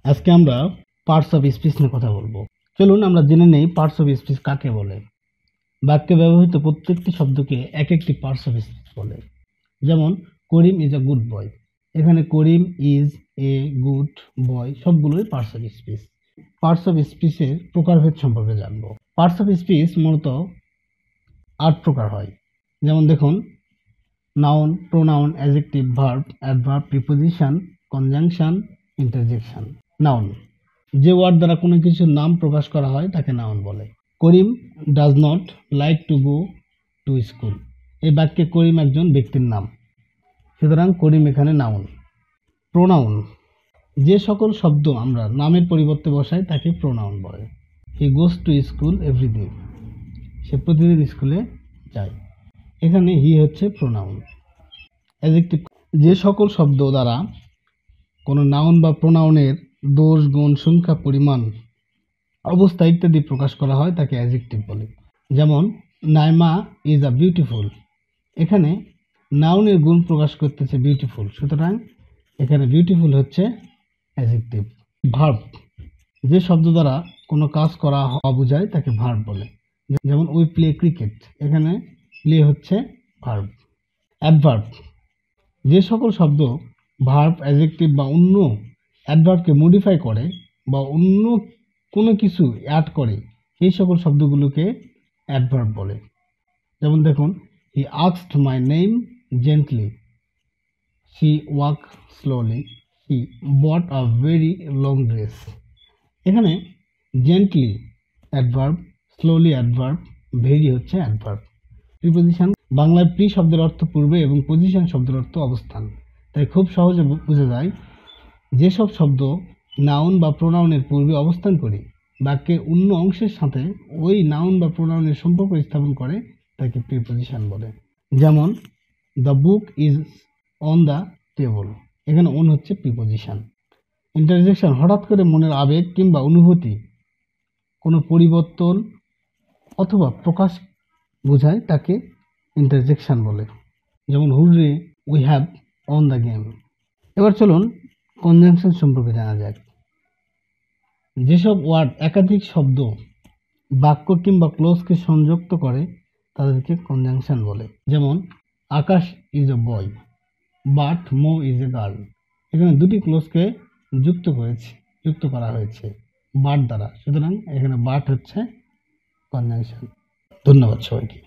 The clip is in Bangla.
আজকে আমরা পার্টস অফ স্পিচ নিয়ে কথা বলবো। চলুন আমরা জেনে নেই পার্টস অফ স্পিচ কাকে বলে। বাক্যে ব্যবহৃত প্রত্যেকটি শব্দকে এক একটি পার্টস অফ স্পিচ বলে। যেমন করিম ইজ আ গুড বয়। এখানে করিম ইজ এ গুড বয় সবগুলোই parts of speech. Parts of স্পিচের প্রকারভেদ সম্পর্কে জানবো। পার্টস অফ স্পিচ মূলত 8 প্রকার হয়। যেমন দেখুন, noun, pronoun, adjective, verb, adverb, preposition, conjunction, interjection. Noun, যে ওয়ার্ড দ্বারা কোনো কিছুর নাম প্রকাশ করা হয় তাকে নাউন বলে। Karim does not like to go to school. এই বাক্যে করিম একজন ব্যক্তির নাম, সুতরাং করিম এখানে নাউন। প্রোনাউন, যে সকল শব্দ আমরা নামের পরিবর্তে বসাই তাকে প্রোনাউন বলে। হি গোস টু স্কুল এভরিদিন। সে প্রতিদিন স্কুলে যায়। এখানে হি হচ্ছে প্রোনাউন। অ্যাডজেক্টিভ, যে সকল শব্দ দ্বারা কোনো নাউন বা প্রোনাউনের দোষ, গুণ, সংখ্যা, পরিমাণ, অবস্থা ইত্যাদি প্রকাশ করা হয় তাকে অ্যাডজেক্টিভ বলে। যেমন নাইমা ইজ আ বিউটিফুল। এখানে নাউনের গুণ প্রকাশ করতেছে বিউটিফুল, সুতরাং এখানে বিউটিফুল হচ্ছে অ্যাডজেক্টিভ। ভার্ব, যে শব্দ দ্বারা কোনো কাজ করা হওয়া বোঝায় তাকে ভার্ব বলে। যেমন উই প্লে ক্রিকেট। এখানে প্লে হচ্ছে ভার্ব। অ্যাডভার্ব, যে সকল শব্দ ভার্ব, অ্যাডজেক্টিভ বা অন্য অ্যাডভার্বকে মডিফাই করে বা অন্য কোনো কিছু অ্যাড করে, এই সকল শব্দগুলোকে অ্যাডভার্ব বলে। যেমন দেখুন, he asked my name gently, she walk slowly, he bought a very long dress. এখানে gently adverb, slowly adverb, very হচ্ছে অ্যাডভার্ব। প্রিপোজিশন, বাংলায় প্রি শব্দের অর্থ পূর্বে এবং পজিশন শব্দের অর্থ অবস্থান। তাই খুব সহজে বোঝা যায়, যেসব শব্দ নাউন বা প্রোনাউনের পূর্বে অবস্থান করে বাক্যের অন্য অংশের সাথে ওই নাউন বা প্রোনাউনের সম্পর্ক স্থাপন করে তাকে প্রিপোজিশন বলে। যেমন the book is on the table. এখানে অন হচ্ছে প্রিপোজিশন। ইন্টারজেকশন, হঠাৎ করে মনের আবেগ কিংবা অনুভূতি কোনো পরিবর্তন অথবা প্রকাশ বোঝায় তাকে ইন্টারজেকশন বলে। যেমন hurray we have won the game. এবার চলুন কনজাংশন সম্পর্কে জানা যাক। যেসব ওয়ার্ড একাধিক শব্দ, বাক্য কিংবা ক্লোজকে সংযুক্ত করে তাদেরকে কনজাংশন বলে। যেমন Akash is a boy, but Mo is a girl. এখানে দুটি ক্লোজকে যুক্ত করা হয়েছে বাট দ্বারা, সুতরাং এখানে বাট হচ্ছে কনজাংশন। ধন্যবাদ সবাইকে।